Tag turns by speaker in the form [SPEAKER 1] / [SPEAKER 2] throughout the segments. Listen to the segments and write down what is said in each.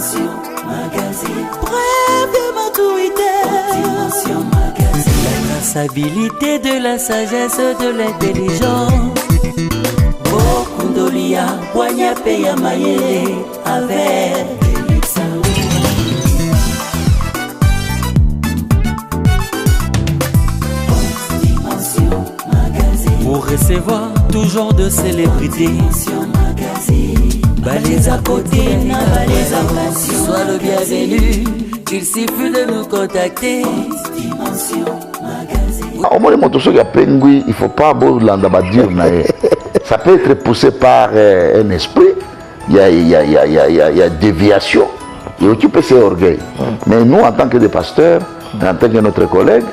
[SPEAKER 1] Dimension Magazine. Bref de maturité. Dimension Magazine. La traçabilité de la sagesse, de l'intelligence. Bokundolia, Boigna Peya Mayele, avec Dimension Magazine. Pour recevoir toujours de célébrités. Dimension Magazine. Balais à côté, balais à passion. Sois le bienvenu, il suffit de nous contacter. Dimension Magazine.
[SPEAKER 2] Au moins, il y a pengui, il ne faut pas dire. Ça peut être poussé par un esprit, il y a déviation, et aussi c'est orgueil. Mais nous, en tant que des pasteurs, en tant que notre collègue,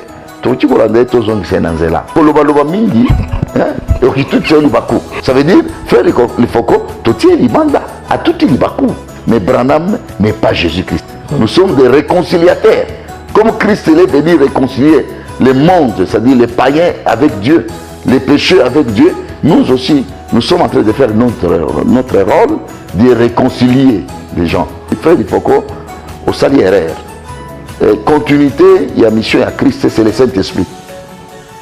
[SPEAKER 2] ça veut dire faire les focaux, tout les mandats, à tout les bakou. Mais Branham n'est pas Jésus-Christ. Nous sommes des réconciliateurs. Comme Christ est venu réconcilier le monde, c'est-à-dire les païens avec Dieu, les pécheurs avec Dieu, nous aussi, nous sommes en train de faire notre rôle de réconcilier les gens. Faire des focaux au salière. Continuité, il y a mission à Christ, c'est le Saint-Esprit.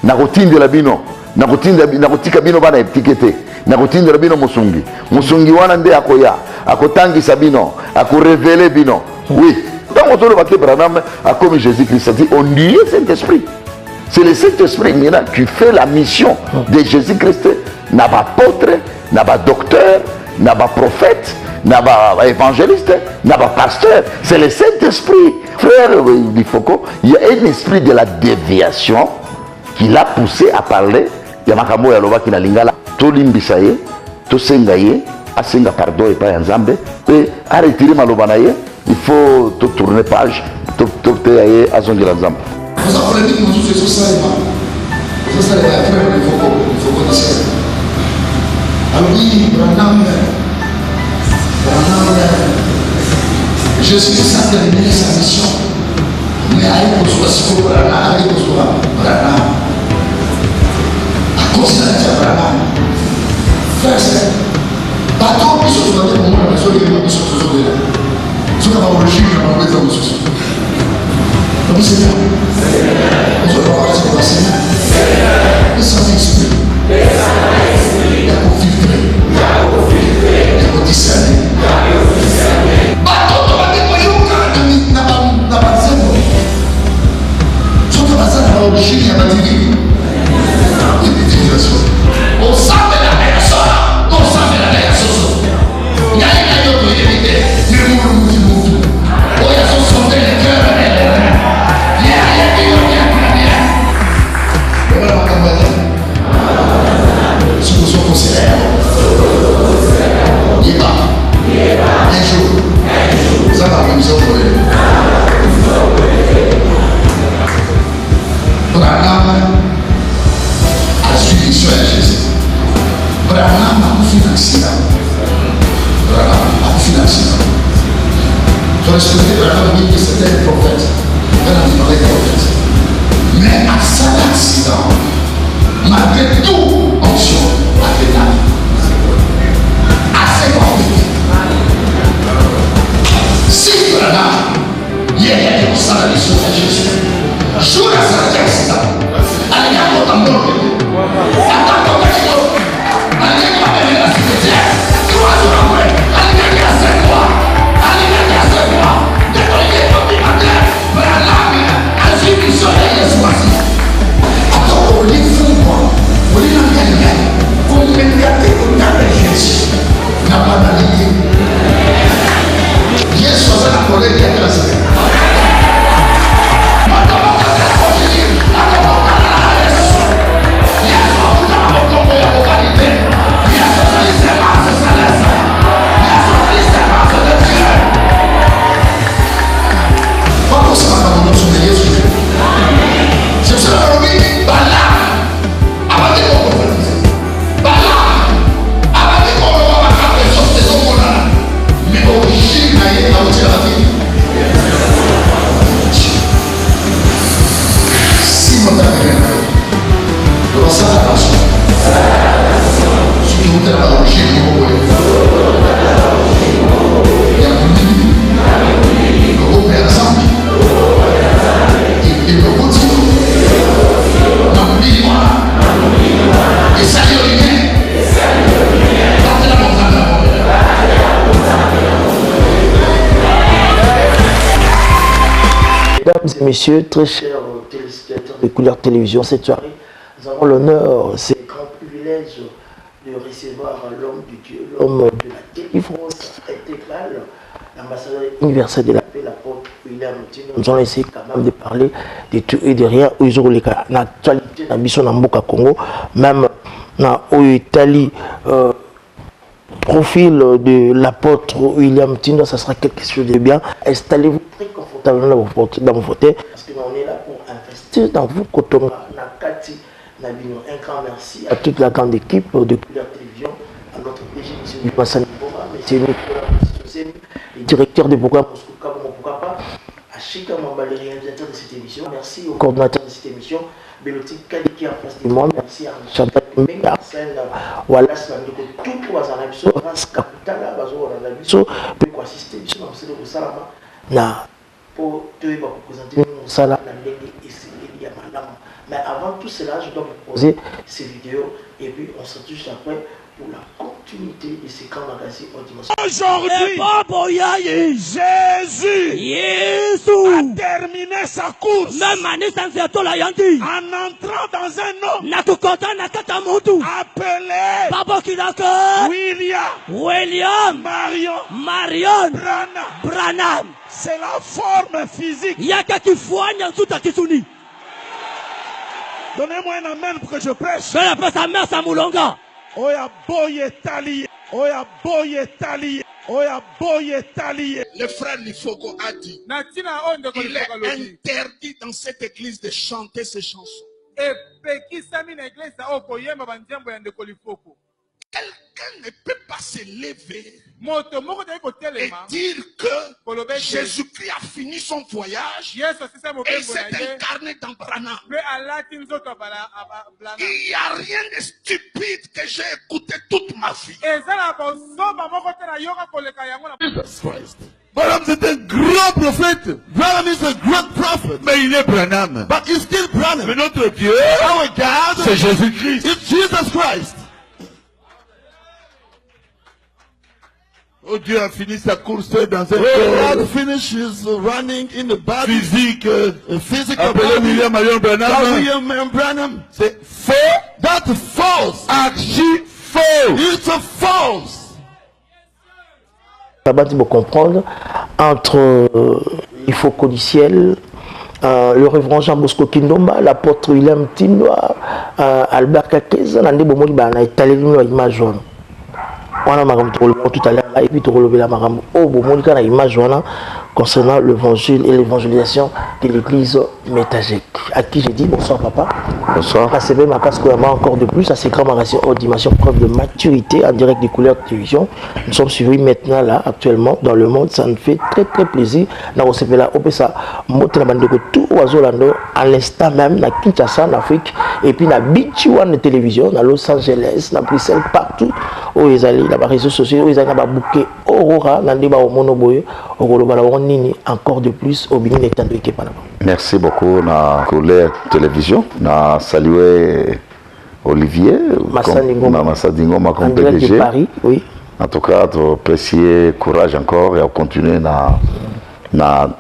[SPEAKER 2] Na routine de la bino, na routine bino bana étiqueté, na routine de la bino musungi. Musungi wana nde akoya, akotangi sabino, akorévéler bino. Oui. Dans mon tour de bâté Branham, a comme Jésus-Christ a dit, on y est Saint-Esprit. C'est le Saint-Esprit maintenant qui fait la mission de Jésus-Christ. N'a pas apôtre, n'a pas docteur, n'a pas prophète, n'a pas évangéliste, n'a pas pasteur. C'est le Saint-Esprit. Frère Bifoko, il y a un esprit de la déviation qui l'a poussé à parler. Il y a Makamo Yaloba qui n'a lingala. Tout l'imbisaye, tout sengaye, à senga pardon et pas en zambe. Et à retirer malobanaye, il faut tout tourner page, tout tourner à son grand zambe.
[SPEAKER 3] Vous apprenez que nous faisons ça, il faut connaître. Alors oui, Branham, Jésus a terminé sa mission. Mais à cause de Branham, à cause de la Branham, frère, c'est pas trop plus sur le moment où on a mis sur ce jour de là. Ce qu'on va originer, on va mettre dans le souci. Donc c'est bien. On se voit ce qu'on va faire. Le Saint-Esprit. Il y a pour filtrer. Il y a pour discerner. Bateau, on va déployer n'a pas de zéro. Ce qu'on va faire à l'origine, il y a pas de divine. Il y a des divinations. On sent de la personne. On sent de la personne. Il y a une autre vérité. Le monde nous dit. Oh, il y a son sondé le cœur. Un jour, ça va comme ça pour eux. Branham a suivi sur Jésus. Branham a financé. Je respectais Branham, oui, que c'était un prophète. Branham était prophète. Mais à cet accident, malgré tout, onction a fait la vie. Assez compliqué. Si Branham, il y a des gens qui sont sur Jésus, je vous laisse un accident. Allez, à votre amour. Attends, allez, à la cimetière. 3 jours après, allez, à 5 mois. Allez, à 5 mois. Détruisez votre matin. Branham a suivi sur Jésus. Alors, on lit fou, on lit la guerre. Vous me regardez comme Jésus. N'a pas d'allié. Yesu aza na kolege ya grâce.
[SPEAKER 4] Mesdames et messieurs, très chers téléspectateurs de Couleur Télévision, cette soirée, nous avons l'honneur, c'est un grand privilège de recevoir l'homme du Dieu, l'homme de la délivrance intégrale, l'ambassadeur universel de la paix, l'apôtre William Moutinho. Nous allons essayer quand même de parler de tout et de rien. Ils ont l'actualité dans Bisson Mboka Congo, même dans l'Italie. Profil de l'apôtre William Moutinho, ça sera quelque chose de bien. Installez-vous très confortablement dans vos fauteuils parce qu'on est là pour investir dans vous. Kotonga, Nakati, Nabino. Un grand merci à toute la grande équipe de Couleur Télévision, à notre PG, M. Dumassan Boma, M. Nicolas, le directeur du programme pourquoi pas, à Chika Mamba, le réalisateur de cette émission. Merci au coordinateur de cette émission, Beloti Kaliki en face du monde. Merci à Chantal Mbenga, Arsène Wallace, tout pour Azanabiso, Ras Kaputala, Bazo Ranabiso, pour assister dans le Salama, pour te présenter le Salama, et c'est Madame. Mais avant tout cela, je dois vous poser ces vidéos et puis on se touche après pour la continuité de ces grands magazines au dimanche.
[SPEAKER 3] Aujourd'hui, Jésus a terminé sa course en entrant dans un homme appelé William Marion Branham. C'est la forme physique. Donnez-moi un amen pour que je prêche. Oya boye tali. Oya boye tali. Oya boye tali. Le frère Lifogo a dit, il est interdit dans cette église de chanter ces chansons. Quelqu'un ne peut pas se lever et dire que Jésus-Christ a fini son voyage et s'est incarné dans Branham. Il n'y a rien de stupide que j'ai écouté toute ma vie.
[SPEAKER 5] Branham c'est un grand prophète. Branham is a great prophet. Mais il est Branham. But he's still Branham. Mais notre Dieu, our God, c'est Jésus-Christ. It's Jesus Christ. Oh, Dieu a fini sa course dans un corps. God finishes running in the body. Physique. Physical body. William Marion Branham. William Branham. C'est faux. That's false. Archi faux. It's a false.
[SPEAKER 4] Là-bas, tu peux comprendre entre il faut codiciel, le révérend Jean Bosco Kindomba, l'apôtre William Moutinho, Albert Kakeza, Nandé Bomoli, on a étalé l'image jaune. On a tout à l'heure, et puis tu relevé la maram. Oh, Bomoli, on a image jaune concernant l'évangile et l'évangélisation de l'église métagique. À qui j'ai dit bonsoir papa.
[SPEAKER 2] Bonsoir.
[SPEAKER 4] À CB Makas encore de plus à ces grands magazines haute dimension, preuve de maturité en direct des Couleurs Télévision. Nous sommes suivis maintenant là, actuellement, dans le monde. Ça nous fait très très plaisir. Dans le là, on ça monter la bande de tout oiseau à l'instant même, dans Kinshasa, en Afrique, et puis dans Beach One de télévision, dans Los Angeles, dans Bruxelles, partout où ils allaient, dans les réseaux sociaux, où ils allaient dans bouquet Aurora, dans les au Monoboye, au encore de plus au Bénin étant de Panama.
[SPEAKER 2] Merci beaucoup na Couleur Télévision. Na salué Olivier, Massadingo, comme PDG.
[SPEAKER 4] De Paris, oui.
[SPEAKER 2] En tout cas, tu apprécier courage encore et à continuer na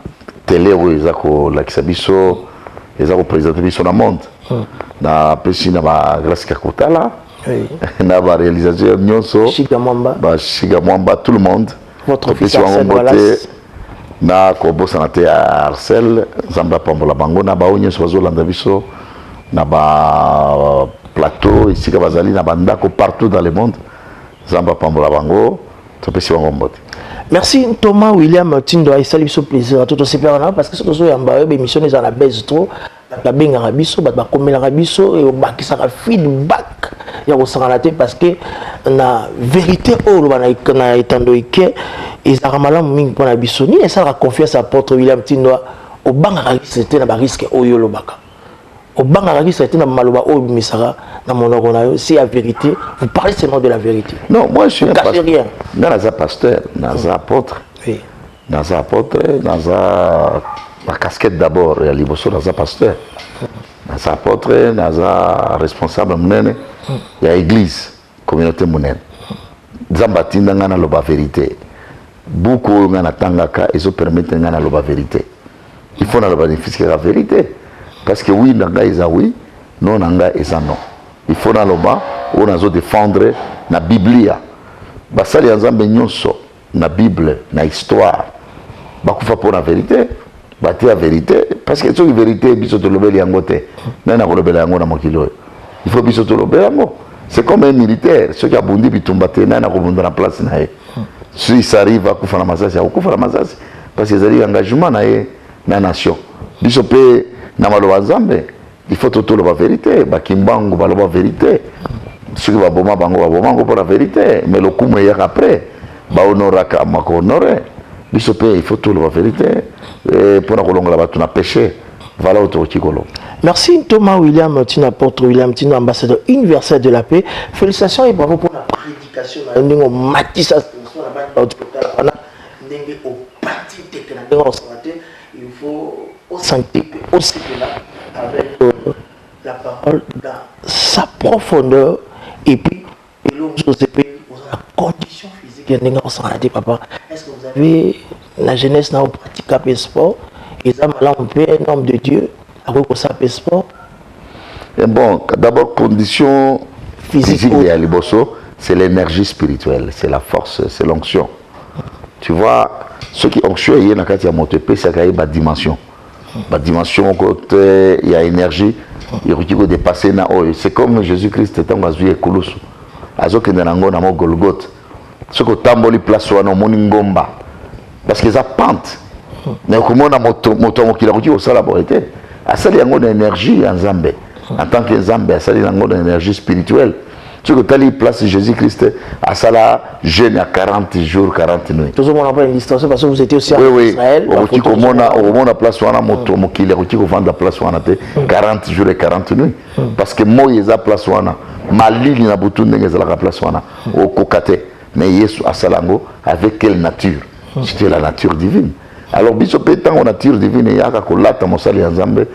[SPEAKER 2] télé où ils ont l'accès ils ont présenté sur le monde. Na apprécié na grâce Kakutala.
[SPEAKER 4] Oui.
[SPEAKER 2] Na réalisateur Nyonso.
[SPEAKER 4] Shigamwamba,
[SPEAKER 2] tout le monde.
[SPEAKER 4] Votre fils Arsène Wallace.
[SPEAKER 2] Na kobo sanate Arsène Zamba Pambola Bango na baonye sozo landa biso na ba plateau ici ka bazali na bandako partout dans le monde Zamba Pambola Bango topesi bango mbote.
[SPEAKER 4] Merci Thomas William Moutinho et salut ce plaisir à tout aussi parce que ce que je yamba émission les à la baisse trop ba benga rabiso ba komela rabiso et ba ki saka feedback ya ko sangalate parce que na vérité o na etando ike et ça malamu mingi pour la biso ni ça la confiance à apôtre William Moutinho au banga c'était na ba risque oyo lobaka au banga c'était na maloba o misara na monoko na yo c'est la vérité vous parlez seulement de la vérité.
[SPEAKER 2] Non, moi je suis un
[SPEAKER 4] pasteur.
[SPEAKER 2] Naza pasteur, naza apôtre.
[SPEAKER 4] Oui.
[SPEAKER 2] Naza apôtre, naza la casquette d'abord et à liboso naza pasteur. Naza apôtre, naza responsable munene ya église, communauté munene. Zambatinda ngana la vérité. Beaucoup ngana tangaka et ça permet ngana la vérité. Il faut le bénéfice de la vérité. Parce que oui, nanga eza oui, non nanga eza non. Il faut dans le bas, on a défendre la Biblia. Basali Nzambe nyonso na Bible, na histoire. Bakufa pour la vérité. Bâtir la vérité. Parce que la vérité, biso to lobeli yango te. Nana ko lobela yango na mokilo. Il faut biso to lobela yango. C'est comme un militaire. Ceux qui a bondi bitumba te nana ko bunda na place na ye. Si ça arrive à kufa na masasi, à kufa na masasi. Parce que c'est un engagement na ye na nation. Biso pe na maloba Nzambe. Il faut tout la vérité. Bakimbango ba la vérité. Ceux qui va boma bango pour la vérité. Mais le coup meilleur après. Ba honoraka mako honoré. Biso pe il faut tout la vérité. Et pour la kolonga la batu na péché. Voilà autour de Kikolo.
[SPEAKER 4] Merci Thomas William, apôtre William, ambassadeur universel de la paix. Félicitations et bravo pour la prédication. Il faut au santé aussi là avec la parole dans sa profondeur et puis la condition physique. Papa, est-ce que vous avez la jeunesse n'a pratiqué le sport? Ils ont un homme de Dieu avec ça sport.
[SPEAKER 2] Bon, d'abord condition physique de Aliboso, c'est l'énergie spirituelle, c'est la force, c'est l'onction. Tu vois, ceux qui onctuent, il y a une montée, c'est qu'il y a une dimension. La dimension côté, il y a énergie, il faut dépasser. C'est comme Jésus-Christ était en Azuye Koulousou. Azoke Nanango Namo Golgoth. Ce que Tamboli place ou Moningomba. Parce qu'ils ont pente. Mais comment on a moto qui l'a dit au salaborité. À ça, il y a une énergie en Zambé. En tant que Zambé, ça, il y a une énergie spirituelle. Ce que tu as place Jésus-Christ, à ça, là, jeûne à 40 jours, 40 nuits.
[SPEAKER 4] Tout le monde a pris une distance parce que vous étiez aussi en Israël.
[SPEAKER 2] Oui, on a place où on a moto, qui l'a dit au vent de la place où on a 40 jours et 40 nuits. Parce que moi, il y a place où on a. Mali, il y a beaucoup de la place où on a. Au Kokate. Mais Yesu à Salango, avec quelle nature? C'était la nature divine. Alors, Bishop étant en nature divine, il y a un lata mosali en Zambé.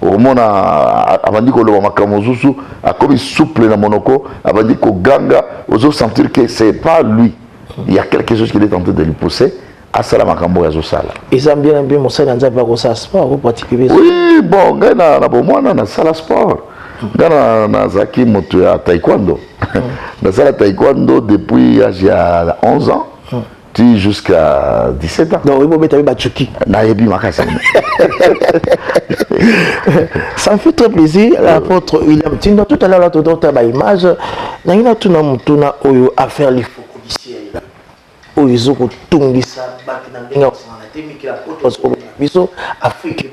[SPEAKER 2] Au moment avant dit que le makamozusu a comme souple na monoko, avant dit que ganga, aux sentir que c'est pas lui. Il y a quelque chose qui est en train de lui pousser. À ça la makambo ya zosala.
[SPEAKER 4] Ils ont bien mosali en Zambé pour ça sport, vous pratiquez.
[SPEAKER 2] Oui, bon, gana na bomwana na sala sport. Gana na zaki moto ya taekwondo. Na sala taekwondo depuis l'âge de 11 ans. Jusqu'à 17 ans.
[SPEAKER 4] Non, il faut Batchuki. Ça me fait très plaisir, l'apôtre William Tindo. Tout à l'heure, tu as une image. Il y a tout à faire les faux policiers. Ils ont tout mis ça. Ils ont tout Afrique,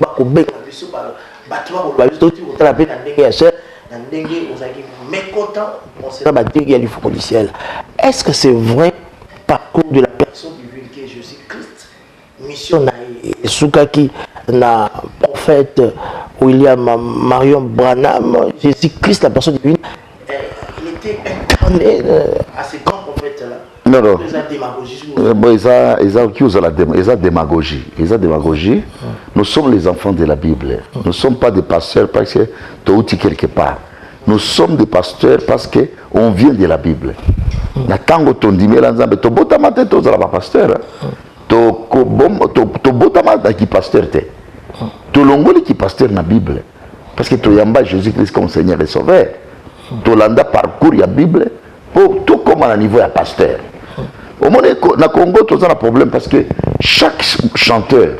[SPEAKER 4] est-ce que c'est vrai parcours de la personne divine qui est Jésus-Christ? Mission et Soukaki, na prophète William Marion Branham, Jésus-Christ, la personne divine, il était incarné à ces grands prophètes-là.
[SPEAKER 2] Non, non. Ils ont démagogie. Nous sommes les enfants de la Bible. Nous ne sommes pas des pasteurs parce que tu as outil quelque part. Nous sommes des pasteurs parce qu'on vient de la Bible. Na tango tondimé la nzambe to botama te to zala ba pasteur. To botama da ki pasteur te. To longoli ki pasteur na Bible. Parce que to yamba Jésus-Christ comme Seigneur et Sauveur. To landa parcours ya Bible pour tout comme à niveau ya pasteur. Au monde na Congo to zala problème parce que chaque chanteur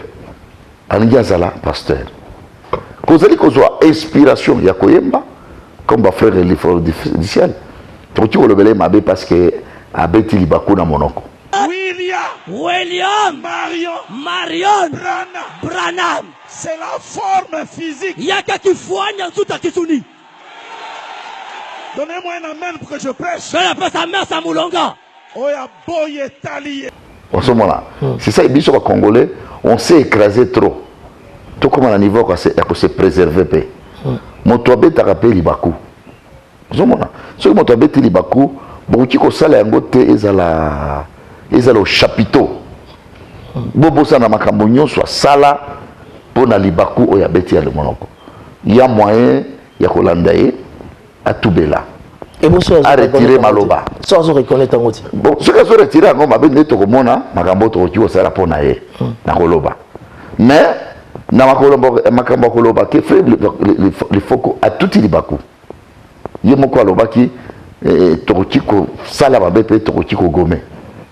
[SPEAKER 2] a zala pasteur. Kozali kozwa inspiration ya koyemba comme ba frère l'effort du ciel. Parce que Abeti Libaku na monoko.
[SPEAKER 1] William Marion Branham.
[SPEAKER 5] C'est la forme physique.
[SPEAKER 1] Yaka kifuanya tout à kisuni.
[SPEAKER 5] Donnez-moi un amen pour que je prêche.
[SPEAKER 1] Je l'appelle sa mère Samoulonga.
[SPEAKER 5] Oya boye talié.
[SPEAKER 2] En ce moment-là, c'est ça, les Congolais, on s'est écrasé trop. Tout comme à un niveau qu'on s'est préservé. Mon toabé t'a rappelé Libaku. Ce qui m'a dit Libaku, beaucoup de choses sont au chapiteau. Bobo sana makambo soit sala pour na Libaku ou yabeti ya le monoko. Il y a moyen ya kolandaye à Toubela.
[SPEAKER 4] Et vous
[SPEAKER 2] à retirer Maloba.
[SPEAKER 4] Sans reconnaître un outil.
[SPEAKER 2] Bon, ce que sont retirés, on m'a dit que mona makambo to ki osala pour nae na koloba. Mais na makambo kolobaki frère les foko a tout il baku yemoko alobaki tokoki kosala mabe mpe tokoki kogome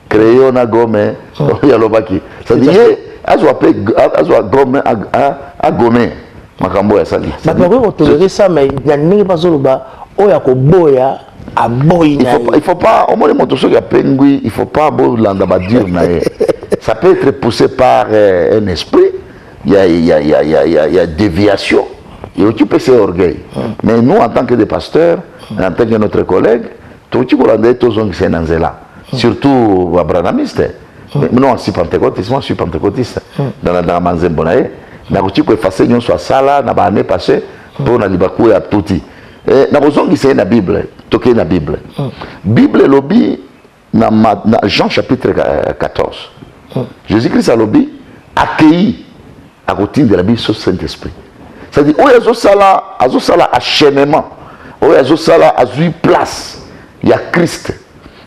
[SPEAKER 2] crayon na gome yalobaki c'est-à-dire azwa gome agome makambo ya sali
[SPEAKER 4] bakoki kotolérer ça mais na ndenge bazoloba oyo akoboya aboyi na
[SPEAKER 2] il faut pas omoni moto soki apengwi il faut pas bolanda badire na ye ça peut être poussé par un esprit il y a déviation et aussi peut c'est orgueil mais nous en tant que des pasteurs en tant que notre collègue tokoki kolanda ye tozongisa na nzela surtout babranamiste non si pentecôtiste moi je suis pentecôtiste dans manzembo na ye nakoki koefase nyonso asala na baannée passé mpo na libaku ya tuti nakozongisa ye na bible tokei na bible bible elobi na Jean chapitre 14 Jésus-Christ alobi akei akotindela biso Saint-Esprit c'est-à-dire oyo azosala achènement oyo azosala azwi place ya Christ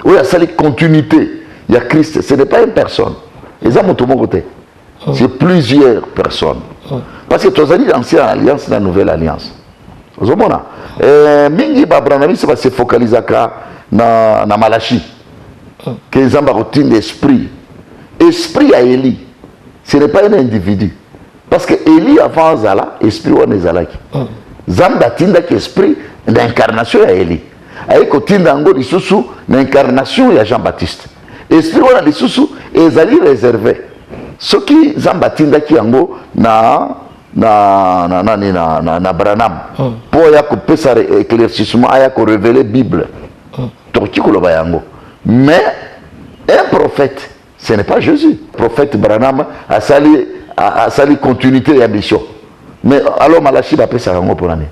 [SPEAKER 2] oyo asali continuité ya Christ ce n'est pas une personne eza moto moko te c'est plusieurs personnes parce que tozali l'ancienne alliance na nouvelle alliance ozomona mingi babranamisi base focalisaka na Malachi que nzambe akotinda esprit ya Eli ce n'est pas un individu parce que Eli avant azala esprit wana ezalaki nzambe atindaki esprit na incarnation ya Eli aye kotinda yango lisusu na incarnation ya Jean-Baptiste esprit wana lisusu ezali réservé soki nzambe atindaki yango na Branham pour aya kopesa éclaircissement aya korévéler Bible tokoki koloba yango mais un prophète ce n'est pas Jésus prophète Branham asali continuité ya mission mais alors Malachi bapesa yango pour l'année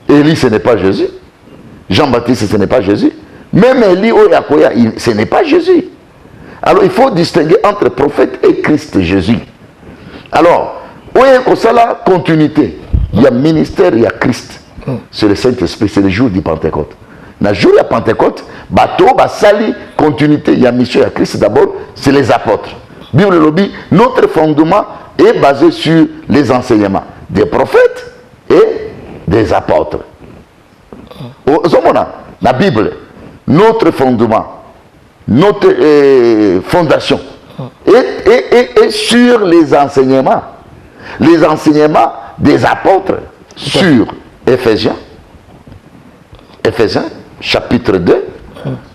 [SPEAKER 2] Élie ce n'est pas Jésus Jean-Baptiste ce n'est pas Jésus même Élie oyakoya ce n'est pas Jésus alors il faut distinguer entre prophète et Christ Jésus alors oye kosala continuité il y a ministère il y a Christ c'est le Saint-Esprit c'est le jour du Pentecôte na jour ya Pentecôte bato basali continuité il y a mission ya Christ d'abord c'est les apôtres Bible lobby notre fondement est basé sur les enseignements des prophètes et des apôtres ozomona la Bible notre fondement notre fondation est sur les enseignements des apôtres sur Éphésiens chapitre 2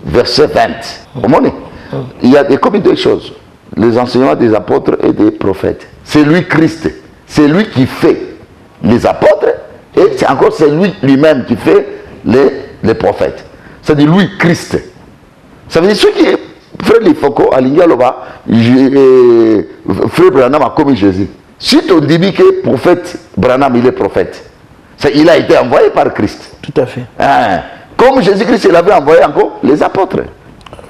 [SPEAKER 2] verset 20 il y a comme deux choses les enseignements des apôtres et des prophètes c'est lui Christ c'est lui qui fait les apôtres et c'est lui lui-même qui fait les prophètes c'est-à-dire lui Christ ça veut dire ce qui est frère Lifoko alingi aloba frère Branham a commis Jésus si on dit que prophète Branham il est prophète il a été envoyé par Christ
[SPEAKER 4] tout à fait
[SPEAKER 2] comme Jésus-Christ il avait envoyé encore les apôtres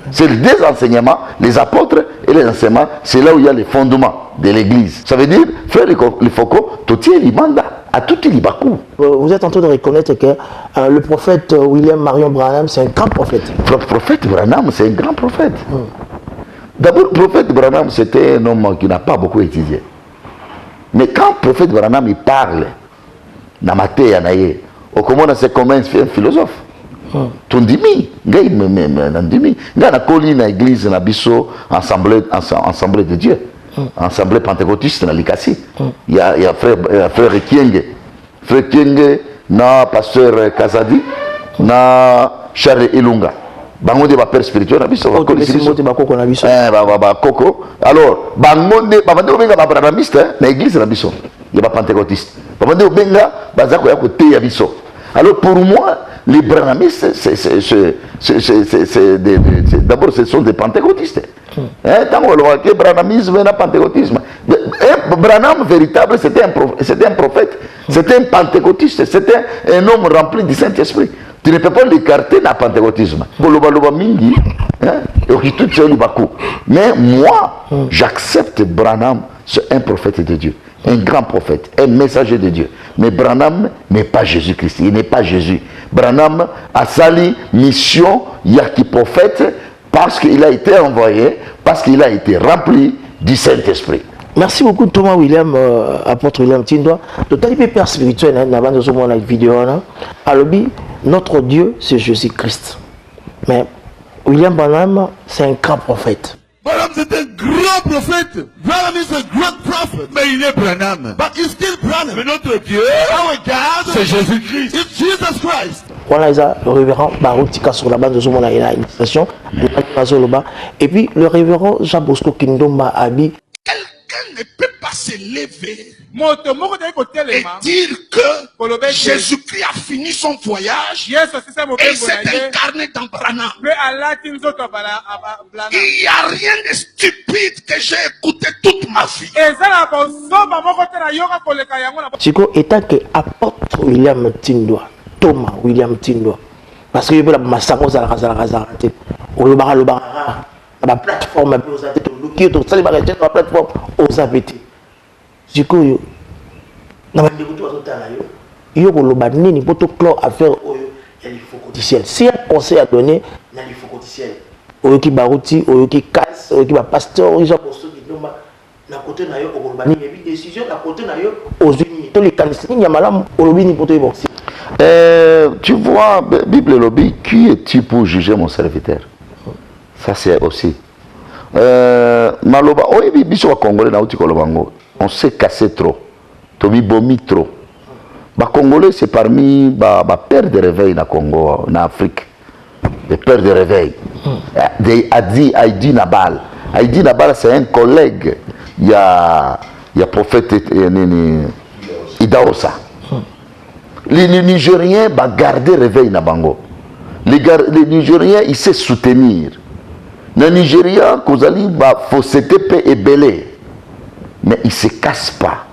[SPEAKER 2] c'est les deux enseignements les apôtres et les enseignements c'est là où il y a les fondements de l'église ça veut dire frère Lifoko totie limanda à tout Libakou.
[SPEAKER 4] Vous êtes en train de reconnaître que le prophète William Marion Branham, c'est un grand prophète.
[SPEAKER 2] Le prophète Branham, c'est un grand prophète. D'abord, le prophète Branham, c'était un homme qui n'a pas beaucoup étudié. Mais quand le prophète Branham il parle, c'est comme un philosophe. Tondimi, il y a une église, assemblée de Dieu. Assemblée pentecôtiste na Likasi il y a frère Kienge na pasteur Kazadi na Charles Ilunga bango de ba père spirituel na biso
[SPEAKER 4] koko
[SPEAKER 2] alors bango de babande obenga ba branamiste na église na biso ya ba pentecôtiste babande obenga bazako ya côté ya biso alors pour moi les branamistes d'abord ce sont des pentecôtistes le branhamisme et le pentecôtisme Branham véritable c'était un prophète c'était un pentecôtiste c'était un homme rempli du Saint-Esprit tu ne peux pas l'écarter dans le pentecôtisme mais moi j'accepte Branham c'est un prophète de Dieu un grand prophète, un messager de Dieu. Mais Branham n'est pas Jésus-Christ, il n'est pas Jésus. Branham a sali mission, il y a qui prophète, parce qu'il a été envoyé, parce qu'il a été rempli du Saint-Esprit.
[SPEAKER 4] Merci beaucoup Thomas William, apôtre William Tindwa. Total père spirituel, avant de la vidéo, alobi, notre Dieu c'est Jésus-Christ. Mais William Branham c'est un grand prophète.
[SPEAKER 5] Branham c'est un grand prophète. Branham is a great prophet. Mais il est Branham. But he's still Branham. Mais notre Dieu, our God, c'est Jésus-Christ. It's Jesus Christ.
[SPEAKER 4] Voilà, le révérend Baroutika sur la bande de son monde, il a une station. Et puis le révérend Jean Bosco Kindomba Abi.
[SPEAKER 3] Quelqu'un ne peut pas se lever et dire que Jésus-Christ a fini son voyage et s'est incarné dans Branham. Il n'y a rien de stupide que j'ai écouté toute ma vie.
[SPEAKER 4] Chico, étant que apôtre William Tindwa, Thomas William Tindwa, parce que la massacre la plateforme la plateforme aux ABT. Du coup, il faut clore affaire si un conseil à donner, il y a des ciel. Au qui barouti, au qui casse, au qui va pasteur, ils ont posté qui nomma. Na côté na yo au il y a une décision na côté na yo aux unis. Tous les calistines, il y a malam au lobby pour te boxer.
[SPEAKER 2] Tu vois, Bible lobby, qui es-tu pour juger mon serviteur? Ça c'est aussi. Maloba, oh, et biso Congolais na uti kolobango. On s'est cassé trop. Tomi bomi trop. Ba Congolais c'est parmi ba pères de réveil na Congo, na Afrique. Les pères de réveil. Aïdi Nabal. Aïdi Nabal c'est un collègue. Il y a prophète Idaosa. Les Nigériens va garder réveil na bango. Les Nigériens ils savent soutenir. Les Nigériens Kozali va fausseté et belé. Mais ils ne se cassent pas.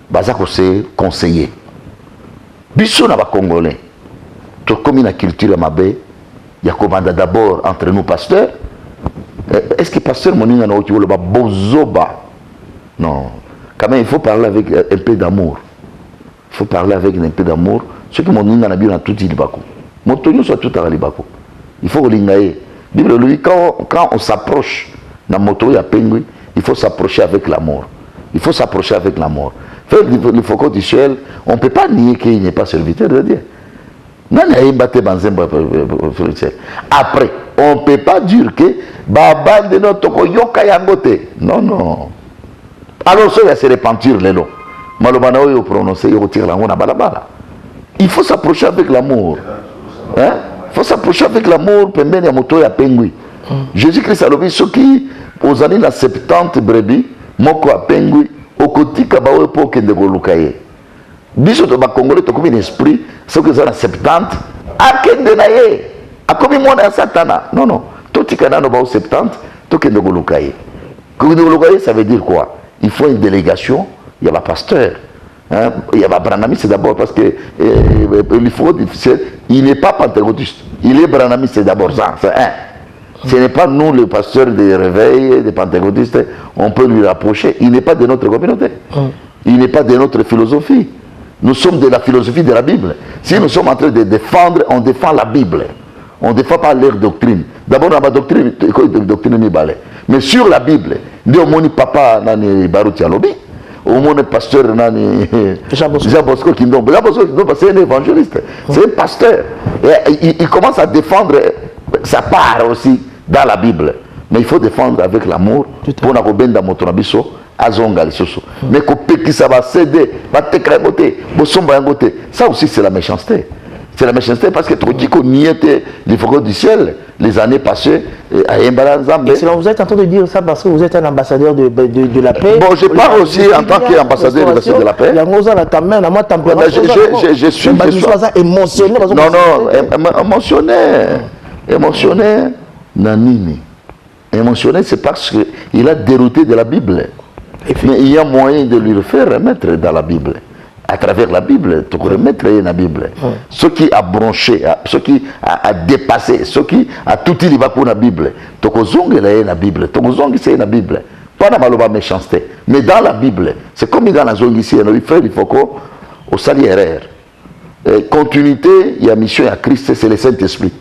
[SPEAKER 2] Baza ko se conseiller. Biso na ba Congolais. To comme une culture mabé. Il y a commandé d'abord entre nous pasteurs. Est-ce que pasteur Moninga na okiolo ba bozoba? Non. Quand même il faut parler avec un peu d'amour. Il faut parler avec un peu d'amour. Ce que Moninga na bien tout dit libako. Montonyo soit tout à libako. Il faut lingaye. Bible lui quand on s'approche na moto ya pengui, il faut s'approcher avec l'amour. Il faut s'approcher avec l'amour. Faire le faucon du ciel, on ne peut pas nier qu'il n'est pas serviteur de Dieu. Après, on ne peut pas dire que Baba de notre yoka yangote. Non, non. Alors, ça va se repentir les lots. Malobana yo prononcer, yo retire la mona balabala. Il faut s'approcher avec l'amour. Hein? Il faut s'approcher avec l'amour. Pembeni ya moto ya pengui. Jésus-Christ a levé ceux qui, aux années la 70 brebis, moko a pengui, au côté kabawe pour que de golukaye. Biso to ba Congolais to comme un esprit, ce que ça na 70, a kende na ye. A comme moi na satana. Non non, tout tikana no ba au 70, to kende golukaye. Kende golukaye ça veut dire quoi? Il faut une délégation, il y a un pasteur. Hein? Il y a un branamiste d'abord parce que il faut difficile, il n'est pas pentecôtiste. Il est branamiste d'abord ça, c'est un. Ce n'est pas nous, le pasteur des réveils, des pentecôtistes, on peut lui rapprocher. Il n'est pas de notre communauté. Il n'est pas de notre philosophie. Nous sommes de la philosophie de la Bible. Si nous sommes en train de défendre, on défend la Bible. On ne défend pas leur doctrine. D'abord, dans ma doctrine, mais sur la Bible, nous avons papa nani Baruti Alobi, au moins pasteur nani Jean Bosco Kindom. Jean Bosco Kindom, c'est un évangéliste, c'est un pasteur. Et il commence à défendre sa part aussi dans la Bible. Mais il faut défendre avec l'amour pour na kobenda moto na biso azonga lisusu. Mais ko pekisa ba céder, ba tekra ngote, bo somba ngote. Ça aussi c'est la méchanceté. C'est la méchanceté parce que tu dis qu'on y était les faucons du ciel les années passées à Embalanzambe.
[SPEAKER 4] Et vous êtes en train de dire ça parce que vous êtes un ambassadeur de la paix.
[SPEAKER 2] Bon, je parle aussi en tant qu'ambassadeur de la paix. Je suis
[SPEAKER 4] émotionné.
[SPEAKER 2] Non, non, émotionné. Nanini. Émotionné, c'est parce qu'il a dérouté de la Bible. Mais il y a moyen de lui le faire remettre dans la Bible. À travers la Bible, tu peux remettre dans la Bible. Ce qui a bronché, ce qui a dépassé, ce qui a tout dit dans la Bible. Tu peux zonguer la Bible. Tu peux zonguer c'est la Bible. Pas dans la méchanceté. Mais dans la Bible, c'est comme dans la zone ici, il faut qu'on salie erreur. Continuité, il y a mission à Christ, c'est le Saint-Esprit.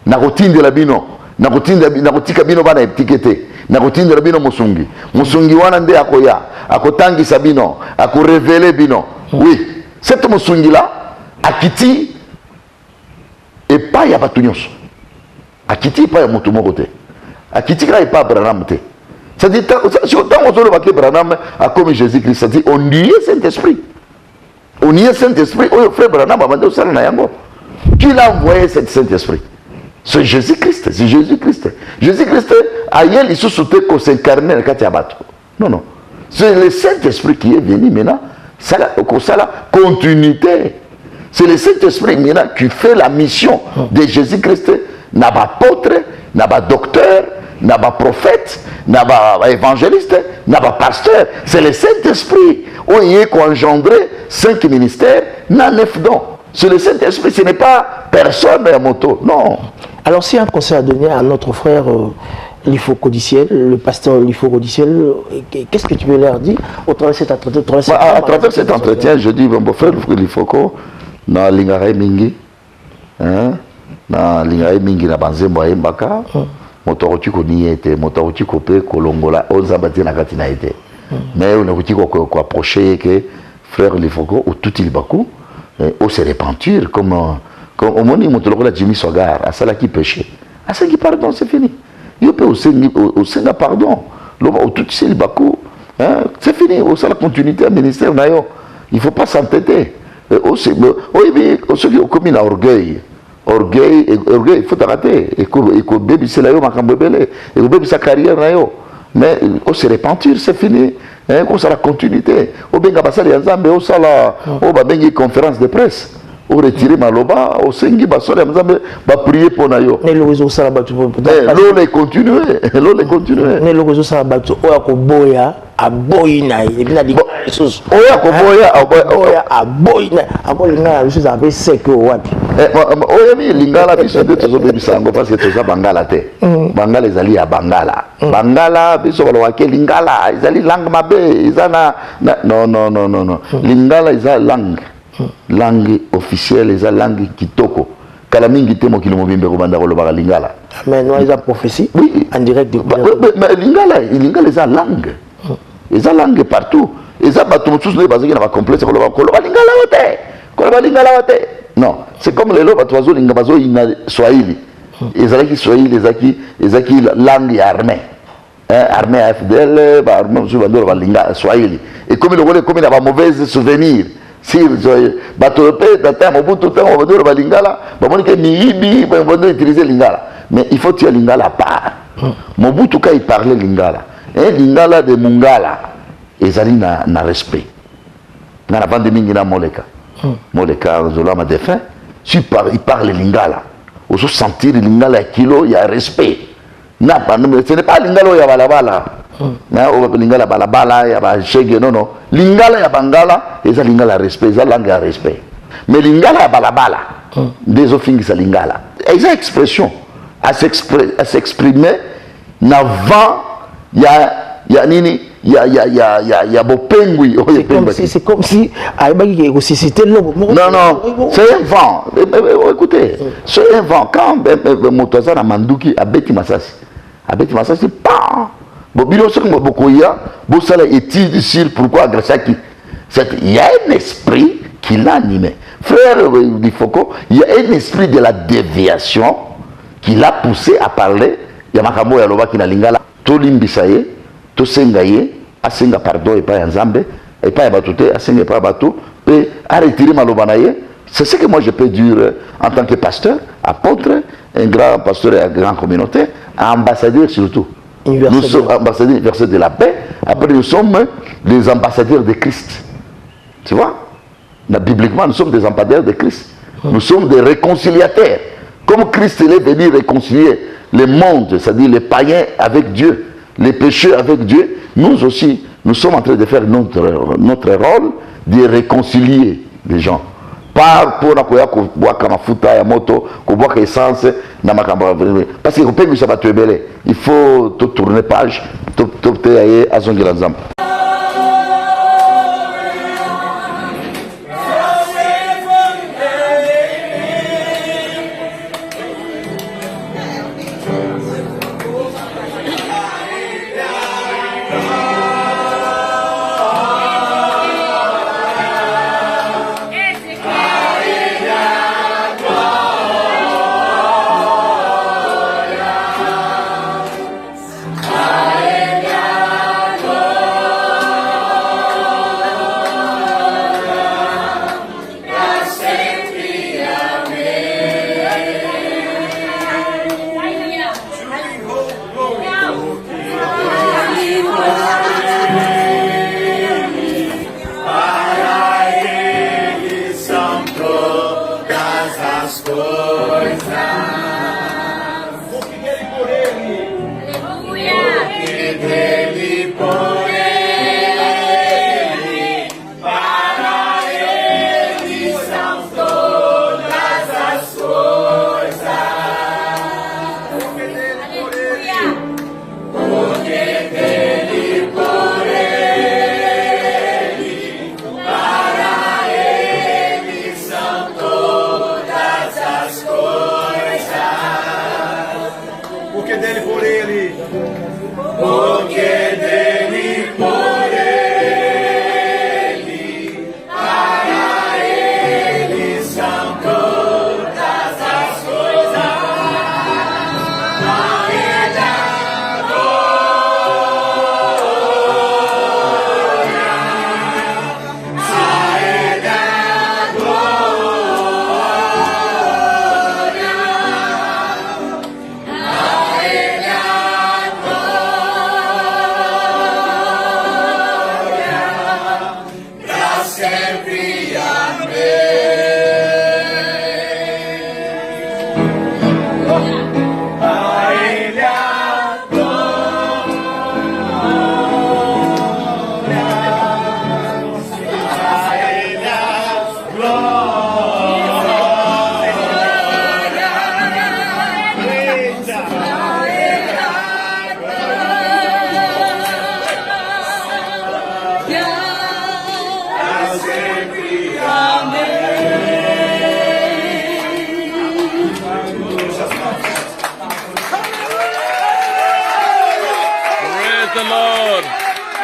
[SPEAKER 2] Na routine de la bino. Na routine de la bino va na étiqueté. nakotindela bino mosungi mosungi wana nde akoya akotangisa bino akorevele bino. Oui, cette mosungi là akiti epai ya bato nyonso, akiti epai ya motu moko te, akiti kaka epai ya Branham te. C'est-à-dire tant ozoloba ke Branham akomi Jésus-Christ, c'est-à-dire on nie Saint-Esprit, on nie Saint-Esprit oyo frère Branham abandi osala na yango. Qui l'a envoyé cet Saint-Esprit? C'est Jésus-Christ, c'est Jésus-Christ. Jésus-Christ a eu les sous-soutés qu'on s'incarnait dans le bateau. Non, non. C'est le Saint-Esprit qui est venu maintenant. Ça la continuité. C'est le Saint-Esprit maintenant qui fait la mission de Jésus-Christ. N'a pas apôtre, n'a pas docteur, n'a pas prophète, n'a pas évangéliste, n'a pas pasteur. C'est le Saint-Esprit. On y est engendré 5 ministères, n'a 9 dons. C'est le Saint-Esprit, ce n'est pas personne à moto, non.
[SPEAKER 4] Alors, si un conseil à donner à notre frère Lifo Codiciel, le pasteur Lifo Codiciel, qu'est-ce que tu veux leur dire au travers de cet entretien?
[SPEAKER 2] À travers cet entretien, je dis, mon frère Lifo, na lingare mingi, na lingare mingi na banzembo ya mbaka, motoroti ko niete, motoroti ko pe kolongola, ozabati na katina ete. Mais on a dit qu'on approcher que frère Lifo ou tout il bakou. Au se repentir comme au moment où la Jimmy Sogar à cela qui péché à cela qui pardon c'est fini il peut au Sénat pardon au tout c'est le bakou c'est fini au ça la continuité à ministère nayo il faut pas s'entêter au ceux qui ont commis l'orgueil il faut arrêter et que bébé c'est là yo makambo belé et bébé sa carrière nayo mais au se repentir c'est fini. Comme ça la continuité. Au benga basali nzambe au sala au ba bengi conférence de presse. Au retirer maloba au sengi basali nzambe ba prier pour nayo.
[SPEAKER 4] Ne le réseau sala batu
[SPEAKER 2] l'eau les continuer, l'eau les continuer.
[SPEAKER 4] Ne le réseau sala batu o akoboya aboyina et bina di Jesus.
[SPEAKER 2] O akoboya
[SPEAKER 4] aboyina akolinga Jesus abe seko wapi.
[SPEAKER 2] Oyemi lingala biso de tozo bebisango parce que toza bangala te. Bangala ezali ya bangala. Bangala biso balwake lingala ezali langue mabe ezana non. Lingala eza langue officielle eza langue kitoko. Kala mingi te mokili mobimbe ko banda ko lobaka lingala.
[SPEAKER 4] Mais non eza prophétie. Oui, en direct de
[SPEAKER 2] mais lingala eza langue. Eza langue partout. Eza bato mosusu ne bazaki na ba complexe ko loba lingala wote. Ko loba lingala wote. Non, c'est comme les lois bazo linga bazo ina Swahili. Ezalaki Swahili ezaki langue armée. Armée AFDL, armée mosusu bando ba linga Swahili. Et comme le rôle comme il a pas mauvais souvenir. Si bato pe data mobutu te on va ba lingala, ba moni ke miibi ba on utiliser lingala. Mais il faut tirer lingala part. Mobutu ka il parlait lingala. Lingala de Mungala ezali na respect. Na vande mingi na moleka. Moleka Zolama défunt, il parle lingala. On se sentir lingala kilo, il y a respect. Ce n'est pas lingala ya balabala. Lingala balabala ya ba shege non. Lingala ya bangala, et ça lingala respect, ça langue à respect. Mais lingala ya balabala, des offingi sa lingala. Et ça expression à s'exprimer n'avant ya nini ya bopengui.
[SPEAKER 4] C'est comme si c'était l'homme.
[SPEAKER 2] Non, c'est un vent. Écoutez, c'est un vent. Quand Motoza na Manduki abeti Masasi, pas. Bobilo se bokoya, bosala étude sur pourquoi Grachaki. Il y a un esprit qui l'anime. Frère Lifoko, il y a un esprit de la déviation qui l'a poussé à parler. Yamakamo Yaloba qui n'a lingala. Tolimbisaye, Tosengaye, Asenga pardon et pas Nzambe, et pas Batute, Asenga pas Batou, et à retirer Malobanaye. C'est ce que moi je peux dire en tant que pasteur, apôtre, un grand pasteur et un grand communauté, ambassadeur surtout. Nous sommes ambassadeurs universels de la paix. Après, nous sommes les ambassadeurs de Christ. Tu vois? Bibliquement, nous sommes des ambassadeurs de Christ. Nous sommes des réconciliateurs. Comme Christ est venu réconcilier le monde, c'est-à-dire les païens avec Dieu, les pécheurs avec Dieu, nous aussi, nous sommes en train de faire notre rôle de réconcilier les gens. Par pour boire mafuta ya moto, boire essence na makamba parce que peut ça va te beler. Il faut tourner page, te aller à Zongela Nzambe.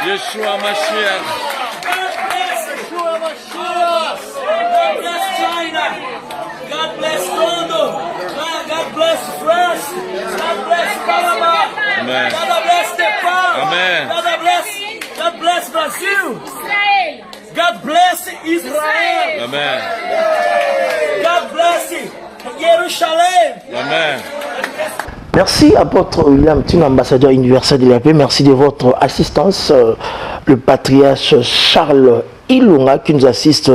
[SPEAKER 6] Yeshua Mashiach.
[SPEAKER 1] Yeshua Mashiach. God bless China. God bless Congo. God bless France. God bless Panama.
[SPEAKER 6] Amen.
[SPEAKER 1] God bless Nepal.
[SPEAKER 6] Amen.
[SPEAKER 1] God bless Brazil. God bless Israel.
[SPEAKER 6] Amen.
[SPEAKER 1] God bless Jérusalem.
[SPEAKER 6] Amen.
[SPEAKER 4] Merci, apôtre William Tin, ambassadeur universel de la paix. Merci de votre assistance. Le patriarche Charles Ilunga qui nous assiste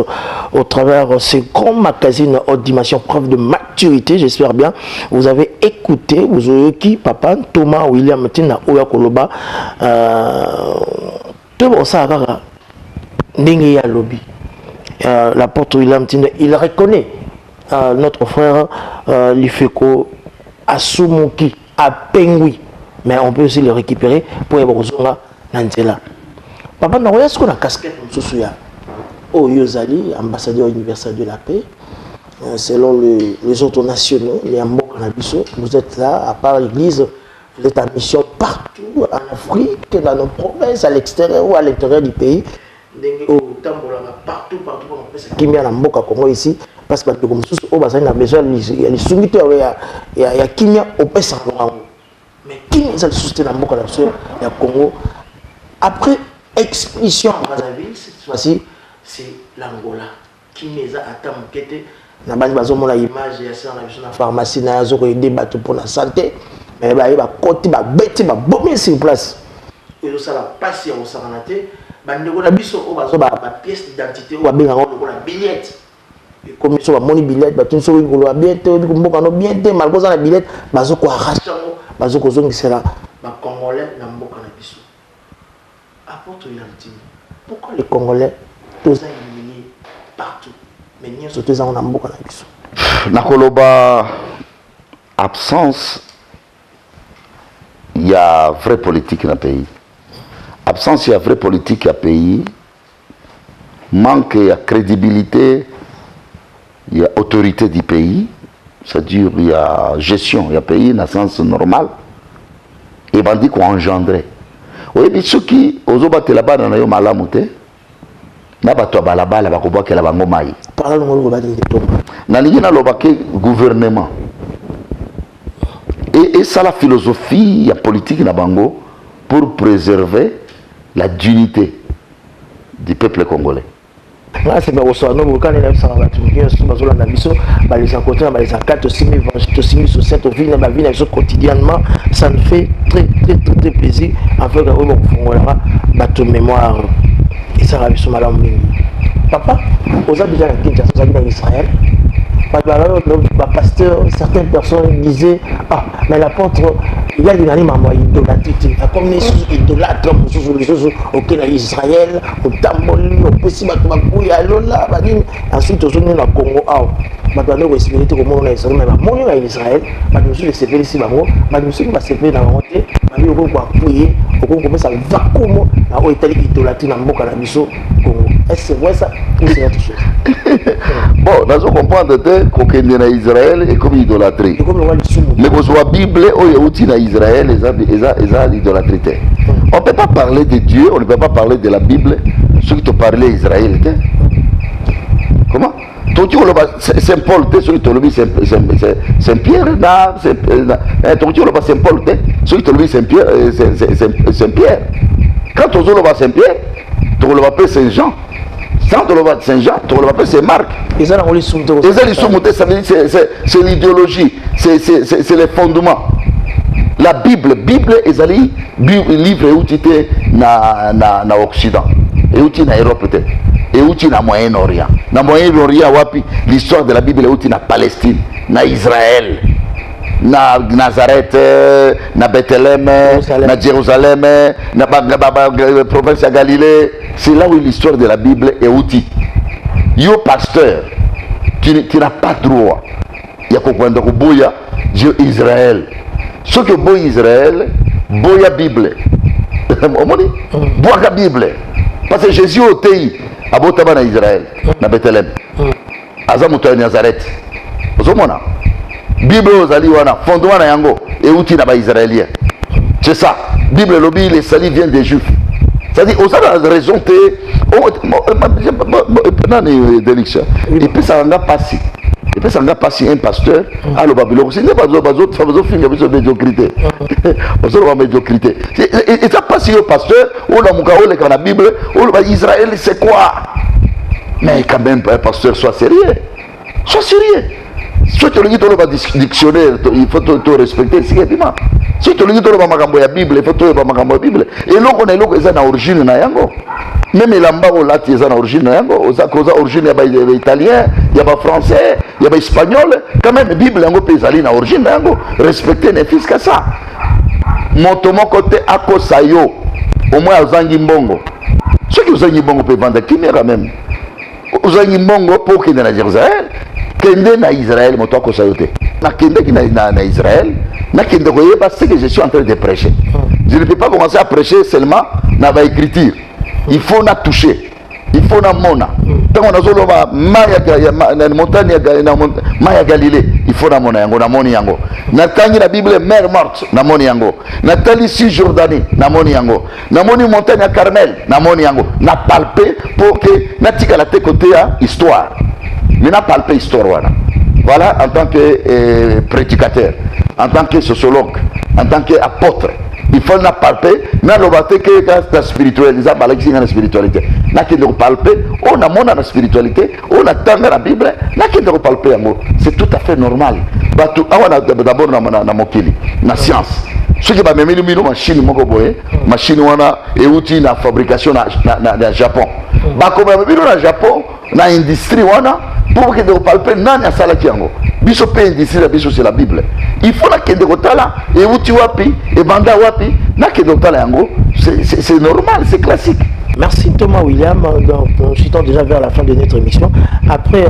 [SPEAKER 4] au travers de ce grand magazine haute dimension, preuve de maturité, j'espère bien. Vous avez écouté, vous avez qui, papa, Thomas William Tin, Oya Koloba, l'apôtre William Tin, il reconnaît notre frère Lifeko Asumuki à Pengui, mais on peut aussi le récupérer pour y avoir Nantela. Papa, nous avons une casquette au Yozali, ambassadeur universel de la paix. Selon les autres nationaux, les Ambo Canabiso, vous êtes là, à part l'église, vous êtes en mission partout, en Afrique, dans nos provinces, à l'extérieur ou à l'intérieur du pays. Partout, qui met en Mboka Congo ici, parce que comme ça, on a besoin de soumettre à Kenya au Pessa. Mais qui est le soutien dans Mboka Congo? Après expulsion en Brazzaville, cette fois-ci, c'est l'Angola. Qui met à Tamukete, na base bazomo la image ya ça na pharmacie na zo ko débat pour la santé, mais ba côté ba bête ba bomber sur place. Et ça la passe au Saranate. Bandeko na biso o bazo ba pièce d'identité o benga ngo la billette et comme so ba moni billette ba tunso ko lo bien te ko mboka no bien te malko za na billette bazo ko arracher bazo ko zongisela ba congolais na mboka na biso. Apôtre William, pourquoi les congolais tous éliminés partout mais ni surtout za na mboka na biso
[SPEAKER 2] na koloba absence il y a vraie politique dans le pays. Absence de vraie politique à pays, manque de crédibilité, il y a autorité du pays, c'est-à-dire il y a gestion, il y a pays dans le sens normal, et bandit qu'on engendrait. Oui, mais ceux qui osent battre là-bas dans le malamouté, n'a pas toi là-bas, là-bas, qu'on voit qu'il y a un gomaï.
[SPEAKER 4] Parlons
[SPEAKER 2] de gouvernement. Et ça, la philosophie, il y a politique dans Bango pour préserver la dignité du peuple congolais.
[SPEAKER 4] C'est pas ça, nous quand on a ça va tout bien sur bazola na biso, ba les encontrer, ba les enquêtes aussi mais aussi sur cette vie na vie na quotidiennement, ça nous fait très plaisir en fait que on fongolera bateau mémoire et ça va biso madame. Papa, aux habitants de Kinshasa, aux habitants d'Israël, pasteur, certaines personnes disaient, ah, mais l'apôtre, il y a une maman idolâtre, comme les idolâtres, auquel Israël, au Tamboli, au Pessimakou, à Lola, ensuite au Zonio, au Congo, maintenant, on espérait que mon Israël, mais mon Israël, nous sommes séparés ici, nous sommes séparés dans la montée, nous sommes appuyer, on commence à vacuum, à Italie idolâtre, dans le Congo. Est-ce que c'est vrai ça ou c'est autre chose?
[SPEAKER 2] Bon, nous comprendre que dans Israël est comme idolâtrie. Mais pour la Bible, il y a Israël, et l'idolâtrie. On ne peut pas parler de Dieu, on ne peut pas parler de la Bible, ceux qui te parlaient Israël. Comment? Saint Paul, ceux qui te le Saint-Pierre, ton Dieu, Saint Paul, ceux qui te le Saint-Pierre. Quand tu le Saint-Pierre, tu le appelles Saint-Jean. Quand tu le Saint-Jean, tu le appelles Saint-Marc. C'est l'idéologie, c'est les fondements. La Bible est un livre où tu es dans l'Occident, et où tu es en Europe, et où tu es dans Moyen-Orient. Dans Moyen-Orient, l'histoire de la Bible est où tu es dans Palestine, dans Israël, dans Nazareth, dans Bethléem, dans Jérusalem, dans la province de Galilée. C'est là où l'histoire de la Bible est où tu es. Yo pasteur, tu n'as pas droit. Il y a comprendre que boya Dieu Israël. Ce que boya Israël, boya Bible. On dit boya la Bible. Parce que Jésus au pays, à Botaba en Israël, dans Bethléem. Azamuto Nazareth. Vous voyez Bible aux Aliwana, fondement na yango et outil na ba Israélien. C'est ça. Bible lobby les salis viennent des Juifs. C'est-à-dire, on a raison que et puis ça n'a pas si. Et puis ça n'a pas si un pasteur à le Babylone. Ce n'est pas d'autres films de médiocrité. On médiocrité. Et ça passe au pasteur, ou dans la Bible, ou Israël, c'est quoi? Mais quand même, un pasteur, soit sérieux. Sois sérieux. Si tu le dis dans le dictionnaire, il faut te respecter. Si tu le dis dans la Bible, il faut te respecter la Bible. Et là, on est là, ils ont l'origine. Même les lambas, là, ils ont l'origine. Ils ont l'origine, il y a italien, il y a français, il y a espagnol. Quand même, la Bible, ils ont l'origine. Respecter les fils que ça. Mon côté, à Kosayo, au moins, aux Angimbongo. Ceux qui ont Angimbongo peuvent vendre qui quand même. Aux Angimbongo, pour qu'ils aient Jérusalem. Kende na Israël, mon toit kosayote. Na kende qui na Israël, na kende koye parce que je suis en train de prêcher. Je ne peux pas commencer à prêcher seulement na ba écriture. Il faut na toucher. Il faut na mona. Quand on a solo na montagne ya Galilée, il faut na mona yango na moni yango. Na tangi la Bible mer morte na moni yango. Na tali si Jordanie na moni yango. Na moni montagne ya Carmel na moni yango. Na palper pour que na tika la te côté à histoire. Mais n'a pas le histoire. Voilà, en tant que prédicateur, en tant que sociologue, en tant qu'apôtre, il faut n'a palper, n'a l'obate que la spiritualité, la spiritualité. N'a qu'il ne palper, on a mon la spiritualité, on a tant la Bible, n'a qu'il ne palper. C'est tout à fait normal. D'abord, dans mon kili, la science. Ce qui va me mettre une machine, machine et outil de fabrication dans Japon. Comme au Japon, dans l'industrie, pour que vous palpez, non, ça la tiango. Biso pe industrie, biso c'est la Bible. Il faut la kende kotala et outil wapi et banda wapi, na kende kotala yango. C'est normal, c'est classique.
[SPEAKER 4] Merci Thomas William. Donc, nous chutons déjà vers la fin de notre émission. Après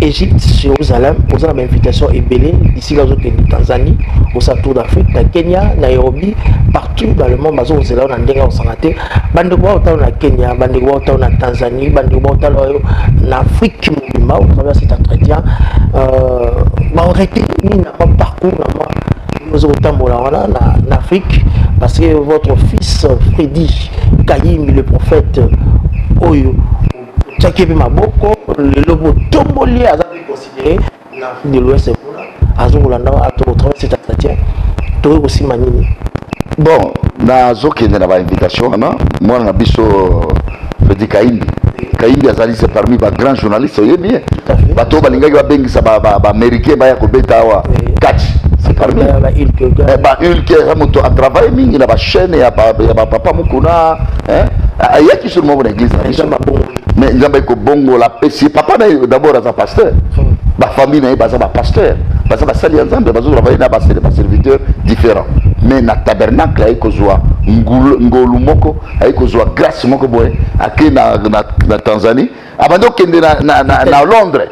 [SPEAKER 4] Égypte, Jérusalem, vous avez l'invitation ébélée ici dans le Tanzanie, au Tour d'Afrique, dans Kenya, Nairobi, partout dans le monde. Bazo c'est là on a ndenge on s'en raté. Bandegwa autant na Kenya, bandegwa autant na Tanzanie, bandegwa autant na Afrique mouvement au travers cet entretien. On réclame un parcours nous autant en Afrique parce que votre fils Freddy Kayim le prophète Oyo Tchakebi Maboko le lobo tomboli a considéré l'Afrique de l'Ouest à Zongolanda à travers cet entretien tu aussi manini.
[SPEAKER 2] Bon, na zoki na ba invitation moi na biso Freddy Kayim Azali c'est parmi les grands journalistes bien bato balingaki babengisa ba américain ba ya kobeta wa catch c'est parmi il qui a travaillé mingi na ba chaîne ya papa mukuna ayaki sur mon église mais nzamba ko bongo la pesi papa d'abord as un pasteur la famille na baza ba pasteur baza ba sali ensemble bazo travailler na ba serviteurs différents mais na tabernacle ay kozwa ngolu moko ay kozwa grâce moko boy ake na Tanzanie abando kende na Londres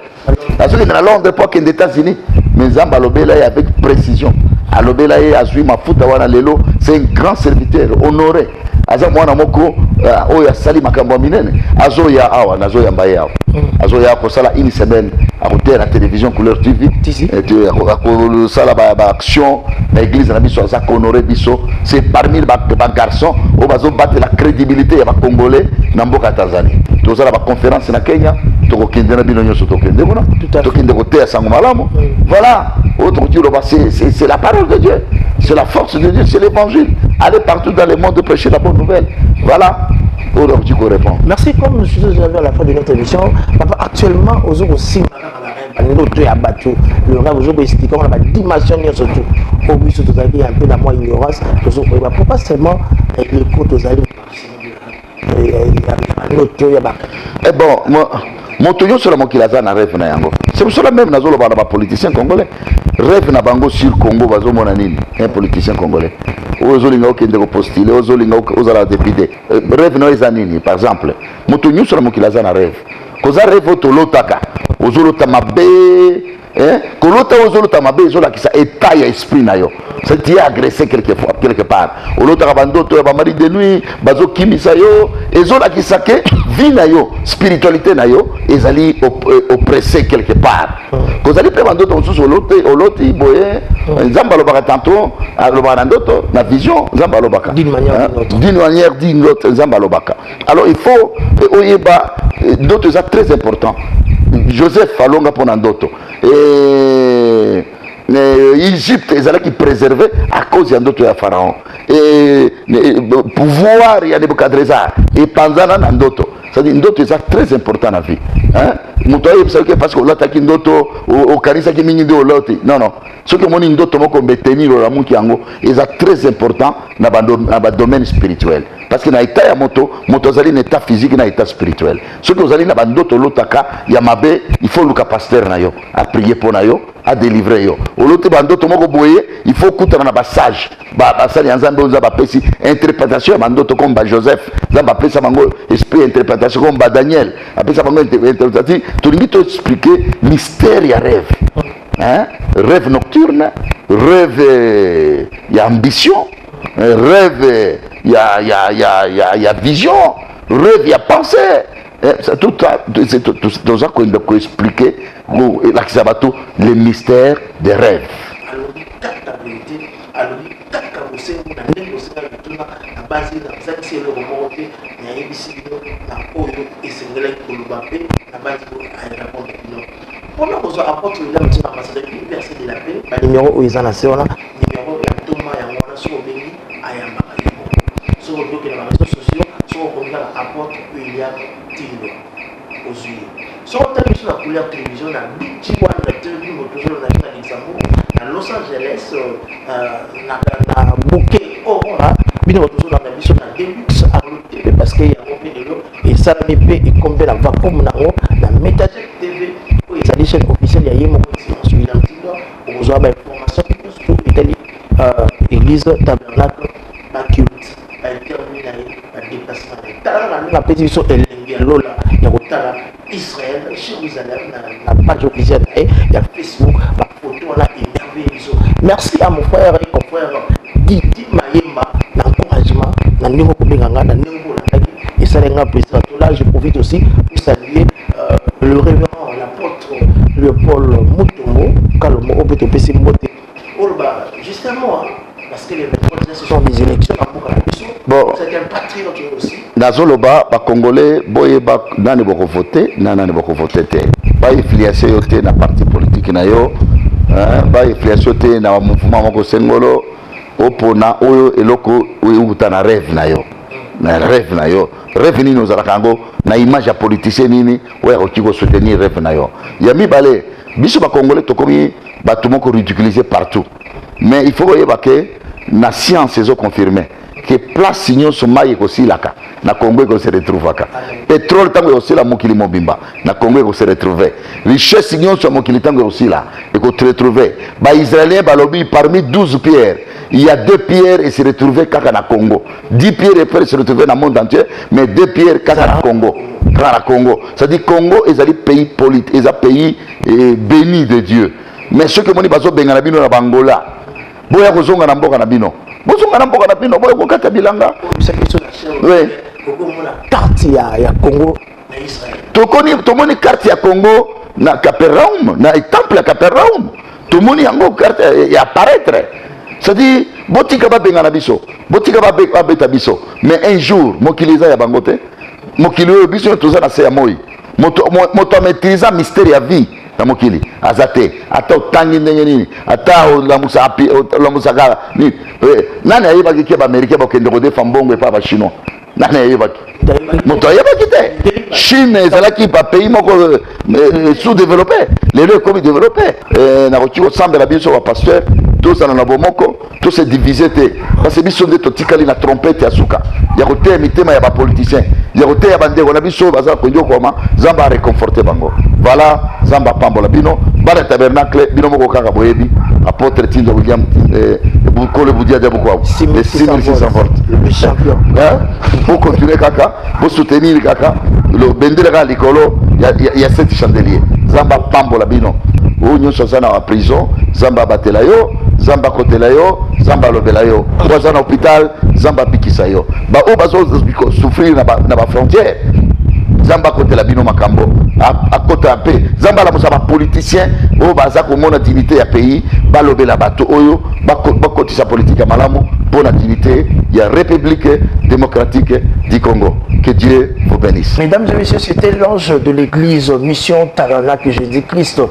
[SPEAKER 2] azoki na Londres pour kende États-Unis mais Nzambe alobela avec précision alobela ye azwi mafuta wana lelo c'est un grand serviteur honoré aza mwana moko oyo asali makambo minene azoya awa nazoyamba ye awa azoya kosala une semaine akoteya na télévision couleur TV akosala baaction na église na biso aza kohonoré biso c'est parmi bagarçon oyo bazobate la crédibilité ya bacongolais na mboka ya Tanzanie tozala baconférence na Kenya tokokende na bino nyonso tokende kuna tokende koteya sango malamu voilà c'est la parole de Dieu, c'est la force de Dieu, c'est l'évangile. Allez partout dans le monde prêcher la bonne nouvelle. Voilà. Donc tu réponds.
[SPEAKER 4] Merci. Comme je vous avais à la fin de notre émission, papa, actuellement, aux aussi, le rêve, vous expliquez comment la dimension surtout. Au bout de tout un peu dans moi ignorance. Pourquoi seulement les côtes aux alliés?
[SPEAKER 2] Eh bon, mon toyo sur la mokilaza na rêve na yango. C'est pour cela même nazolo ba politicien congolais. Rêve na bango sur Congo bazo mona nini? Un politicien congolais. Ozolinga okende ko postuler, ozolinga ozala député. Rêve no ezanini par exemple. Mon toyo sur la mokilaza na rêve. Koza rêve tolotaka. Ozolota mabe kolota ozolota mabe ezola kisa état ya esprit na yo. C'est tu es agressé quelque part. Olota bandoto ya ba mari de nuit, bazo kimisa yo, ezola kisa ke vie na yo, spiritualité na yo, ezali oppressé quelque part. Kozali pe bandoto osusu oloti boye, Nzamba lobaka tantôt, lobaka ndoto na vision, Nzamba lobaka.
[SPEAKER 4] D'une manière
[SPEAKER 2] d'une autre, Nzamba lobaka. Alors il faut oyeba ndoto ça très important. Joseph alonga pona ndoto. Égypte ezalaki préservé à cause ya ndoto ya Pharaon et pouvoir ya Nebukadnezar et panzana na ndoto c'est-à-dire ndoto c'est très important na vie hein muto ayebisaki parce que olataki ndoto okanisaki mingi nde oloti non soki omoni ndoto moko mbeteni lolamuki yango eza très important na domaine spirituel parce que na état ya moto azali na état physique na état spirituel soki ozali na bandoto olotaka ya mabe il faut luka pasteur na yo a prier pour na yo a délivrer yo olote bandoto moko boye il faut kutana na basage basali ya Nzambe oza bapesi interprétation ya bandoto comme Joseph Nzambe apesa bango esprit interprétation comme Daniel apesa bango interprétation tolingi to expliquer mystère ya rêve hein rêve nocturne rêve ya ambition rêve ya vision rêve ya pensée tout ça qu'on doit expliquer les mystères des rêves.
[SPEAKER 4] Numéro où ils en ont sur là.
[SPEAKER 2] Sur la couleur télévision, on a petit point de toujours dans Luxembourg, à Los Angeles, na bouquet au là, bien toujours dans la mission à Deluxe à l'hôtel parce qu'il y a un peu de l'eau et ça me paie et combien la vacuum na Métatech TV où il s'agit chaîne officielle il y a mon celui là on vous a des informations surtout Italie église tabernacle la culte la terminale la déplacement la pétition et l'Enguelola il y a Israël, Jérusalem, la page officielle, il y a Facebook, ma photo là énervé. Merci à mon frère et confrère Didi Mayemba, l'encouragement, dans le niveau public, dans le niveau et ça les plaisir. Là, je profite aussi pour saluer le révérend, l'apôtre Léopold Mutombo, Kalomo, Obetopesi Mbote. Justement, parce que les 23 ce sont des élections à bon, c'est un patriote aussi. Nazoloba, ba Congolais, boyeba nani boko voter, nani boko voter te. Ba influencer yote na parti politique na yo, ba influencer yote na mouvement moko sengolo, opona oyo eloko oyo utana rêve na yo. Na rêve na yo. Rêve nini ozala kango na image ya politicien nini oya okiko soutenir rêve na yo. Ya mibale, biso ba Congolais tokomi ba tout moko ridiculiser partout. Mais il faut voyez que la science est confirmée que place nyonso mai ekosilaka na Congo eko se retrouvaka pétrole tango ekosila mokili mobimba na Congo eko se retrouver richesse nyonso mokili tango ekosila eko se retrouver ba israélien balobi parmi 12 pierres il y a 2 pierres et se retrouver kaka na Congo 10 pierres peuvent se retrouver dans le monde entier mais 2 pierres kaka na Congo kaka na Congo c'est-à-dire Congo ezali pays politique ezali pays béni de Dieu mais ceux que moni bazo benga na bino na Bangola boya kozonga na mboka na bino bozonga na mboka na bino boya kokata bilanga oui
[SPEAKER 4] carte ya Congo na Israël
[SPEAKER 2] tomoni carte ya Congo na Capernaum na temple ya Capernaum tomoni yango carte ya apparaître c'est-à-dire botika ba benga na biso botika ba beta biso mais un jour mokili za ya bangote mokili oyo biso toza na se ya moi moto maîtriser mystère ya vie na mokili azate ata otangi ndenge nini ata olamusaka nini nani ayebaki ke baaméricain bakende kodefa mbongo epa bachinois nani ayebaki moto ayebaki te Chine ezalaki bapays moko sous-développé lelo ekomi développé nakoki kosambela biso bapasteur tozala na bomoko tose divise te parce que biso nde totikali na trompete ya suka ya koteya mitema ya bapoliticien ya koteya bandeko na biso baza kondi okoma nzambe areconforte bango voilà nzambe apambola bino bana tabernacle bino moko kaka boyebi apôtre Tindo William Bukole Budia Diabukwa 6600 volts
[SPEAKER 4] le champion
[SPEAKER 2] pour continuer kaka pour soutenir kaka le bendele ka likolo ya 7 chandeliers nzambe apambola bino oyo nyonso aza na prison nzambe abatela yo nzambe akotela yo nzambe alobela yo oyo aza na hôpital nzambe abikisa yo baoyo bazosouffrir na bafrontière nzambe akotela bino makambo akota mpe nzambe alamusa bapoliticien oyo baza komona dignité ya pays balobela bato oyo bakotisa politique ya malamu pour la dignité ya République démocratique du Congo. Que Dieu vous bénisse.
[SPEAKER 4] Mesdames et messieurs, c'était l'ange de l'église Mission Tabernacle Jésus-Christ,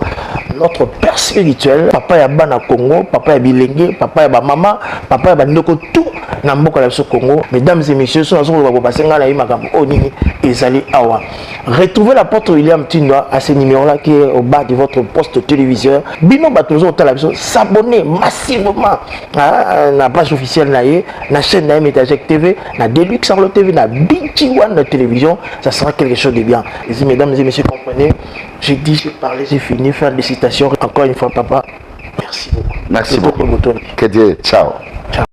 [SPEAKER 4] notre père spirituel, papa ya bana Congo, papa ya bilenge, papa ya ba mama, papa ya bandeko tout na mboka la Congo. Mesdames et messieurs, ce sont les basenga na makambo onini ezali awa. Retrouvez l'apôtre William Tindwa à ce numéro-là qui est au bas de votre poste téléviseur. Bino batuzo télévision, s'abonner massivement à la page officielle na chaîne na Métagec TV, na Deluxe Arlo TV, na BG One de télévision, ça sera quelque chose de bien. Et mesdames et messieurs, comprenez, j'ai dit, j'ai parlé, j'ai fini, faire des citations. Encore une fois, papa, merci beaucoup.
[SPEAKER 2] Merci beaucoup. Que Dieu, ciao.
[SPEAKER 4] Ciao.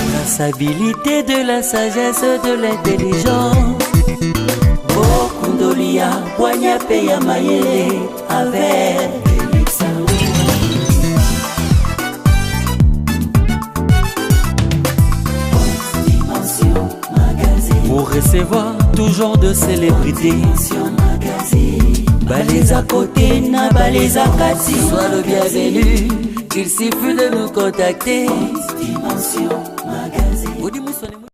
[SPEAKER 1] La traçabilité de la sagesse, de l'intelligence. Bokundolia, Boigna Peya Mayele, avec pour recevoir toujours de célébrités. Balais à côté, na balais à Kati. Sois le bienvenu, il suffit de nous contacter. Dimension